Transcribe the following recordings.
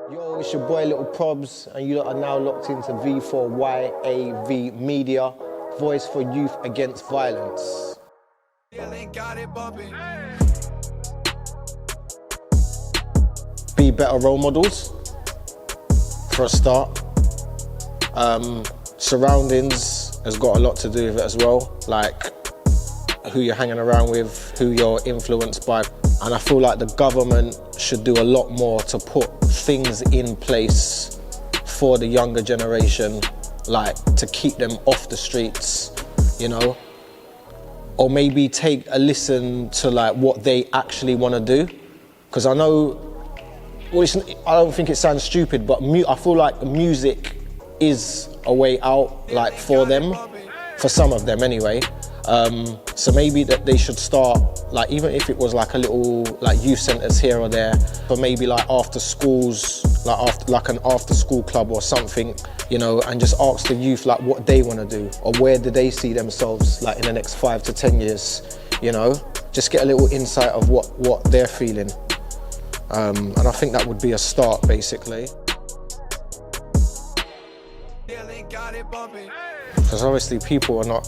Yo, it's your boy Little Probz, and you lot are now locked into V4YAV Media, voice for youth against violence. Be better role models, for a start. Surroundings has got a lot to do with it as well, like who you're hanging around with, who you're influenced by. And I feel like the government should do a lot more to put things in place for the younger generation, like to keep them off the streets, you know? Or maybe take a listen to like what they actually want to do. Because I know, well, I don't think it sounds stupid, but I feel like music is a way out, like for them, for some of them anyway. So maybe that they should start, like even if it was like a little like youth centres here or there, but maybe like after schools, like an after school club or something, you know, and just ask the youth like what they want to do or where do they see themselves like in the next 5 to 10 years, you know, just get a little insight of what they're feeling. And I think that would be a start basically. Because obviously people are not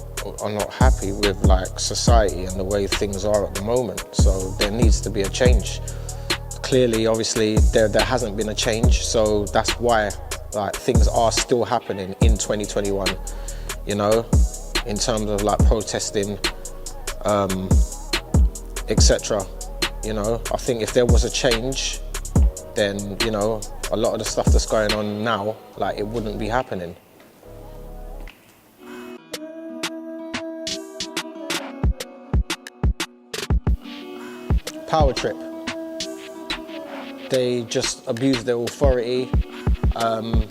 happy with like society and the way things are at the moment, so there needs to be a change. Clearly, obviously, there hasn't been a change, so that's why like things are still happening in 2021, you know, in terms of like protesting, etc. You know, I think if there was a change, then, you know, a lot of the stuff that's going on now, like it wouldn't be happening. Power trip. They just abuse their authority. I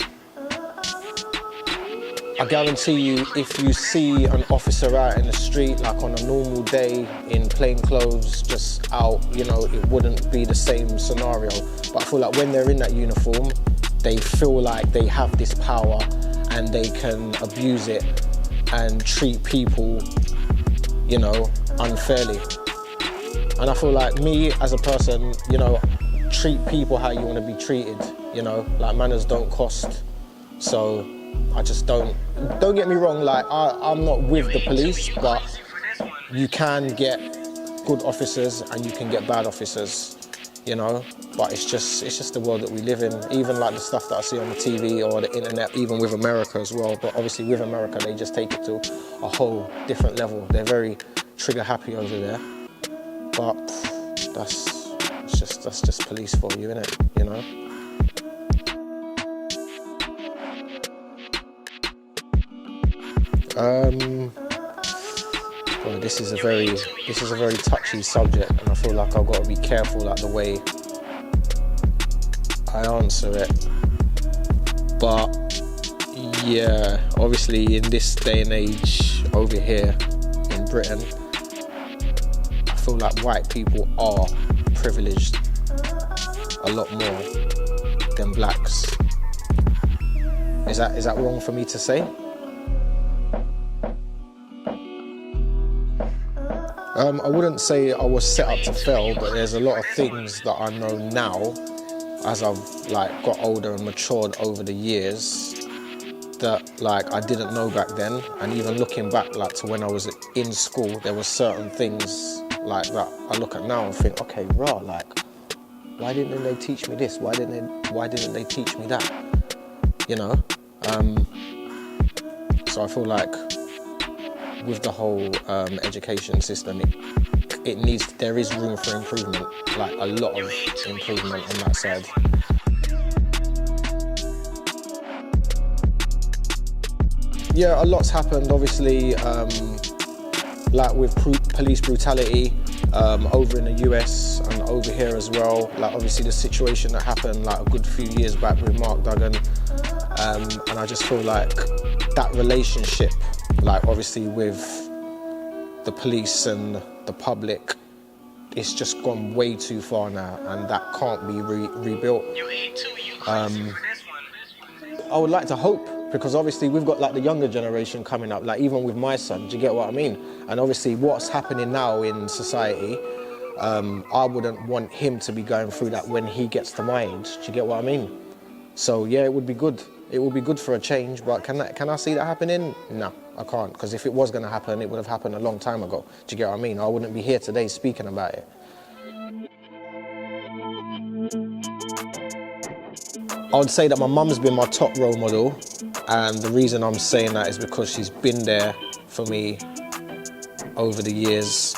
guarantee you, if you see an officer out in the street, like on a normal day, in plain clothes, just out, you know, it wouldn't be the same scenario. But I feel like when they're in that uniform, they feel like they have this power and they can abuse it and treat people, you know, unfairly. And I feel like me as a person, you know, treat people how you want to be treated, you know, like manners don't cost. So I just don't get me wrong, like I'm not with the police, but you can get good officers and you can get bad officers, you know, but it's just the world that we live in. Even like the stuff that I see on the TV or the internet, even with America as well. But obviously with America, they just take it to a whole different level. They're very trigger happy over there. But that's just police for you, innit? You know. Well, this is a very touchy subject, and I feel like I've got to be careful, like the way I answer it. But yeah, obviously in this day and age over here in Britain, I feel like white people are privileged a lot more than blacks. Is that wrong for me to say? I wouldn't say I was set up to fail, but there's a lot of things that I know now as I've like got older and matured over the years that like I didn't know back then. And even looking back like to when I was in school, there were certain things like that I look at now and think, okay, rah, like why didn't they teach me this? Why didn't they teach me that? You know? So I feel like with the whole education system, there is room for improvement, like a lot of improvement on that side. Yeah, a lot's happened, obviously, like with police brutality over in the US and over here as well. Like obviously the situation that happened like a good few years back with Mark Duggan, and I just feel like that relationship, like obviously with the police and the public, it's just gone way too far now, and that can't be rebuilt. I would like to hope, because obviously we've got like the younger generation coming up, like even with my son, do you get what I mean? And obviously what's happening now in society, I wouldn't want him to be going through that when he gets to my age, do you get what I mean? So yeah, it would be good. It would be good for a change, but can I see that happening? No, I can't, because if it was going to happen, it would have happened a long time ago. Do you get what I mean? I wouldn't be here today speaking about it. I would say that my mum's been my top role model, and the reason I'm saying that is because she's been there for me over the years,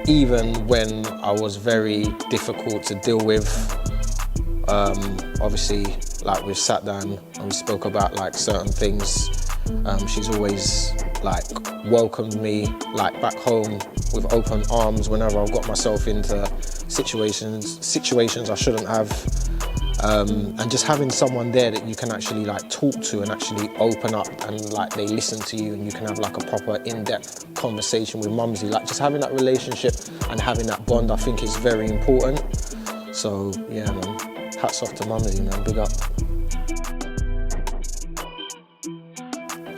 even when I was very difficult to deal with. Obviously, like, we've sat down and we spoke about like certain things. She's always like welcomed me like back home with open arms whenever I've got myself into situations I shouldn't have. And just having someone there that you can actually like talk to and actually open up, and like they listen to you and you can have like a proper in-depth conversation with mumsy. Like, just having that relationship and having that bond, I think is very important. So yeah, man, hats off to mumsy, man, big up.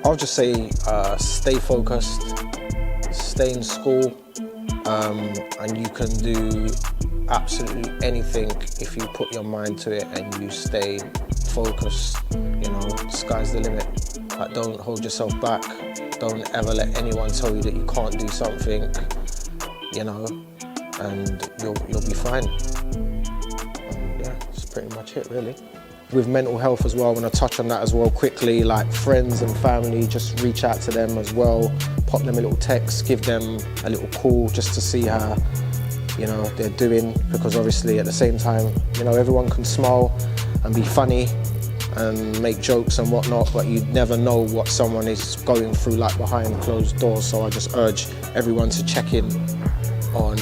I'll just say stay focused, stay in school, and you can do absolutely anything if you put your mind to it and you stay focused. You know, sky's the limit. Like, don't hold yourself back. Don't ever let anyone tell you that you can't do something, you know, and you'll be fine. And yeah, that's pretty much it, really. With mental health as well, I want to touch on that as well quickly. Like, friends and family, just reach out to them as well. Pop them a little text, give them a little call just to see how, you know, they're doing, because obviously at the same time, you know, everyone can smile and be funny and make jokes and whatnot, but you never know what someone is going through like behind closed doors. So I just urge everyone to check in on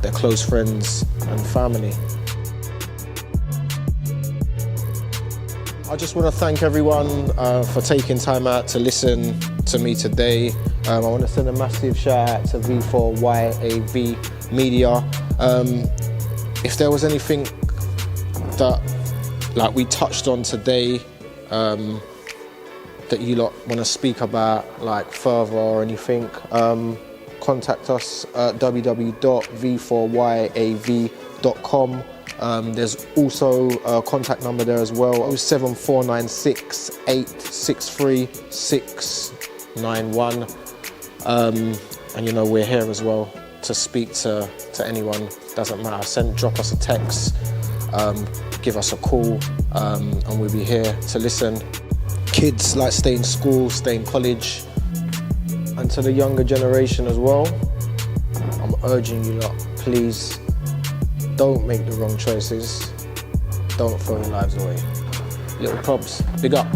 their close friends and family. I just want to thank everyone for taking time out to listen to me today. I want to send a massive shout out to V4YAV Media. If there was anything that like we touched on today that you lot want to speak about like further or anything, contact us at www.v4yav.com. There's also a contact number there as well, 07496 863 691. And you know, we're here as well to speak to anyone, doesn't matter. Drop us a text, give us a call, and we'll be here to listen. Kids, like, stay in school, stay in college. And to the younger generation as well, I'm urging you lot, please, don't make the wrong choices. Don't throw your lives away. Little Probz, big up.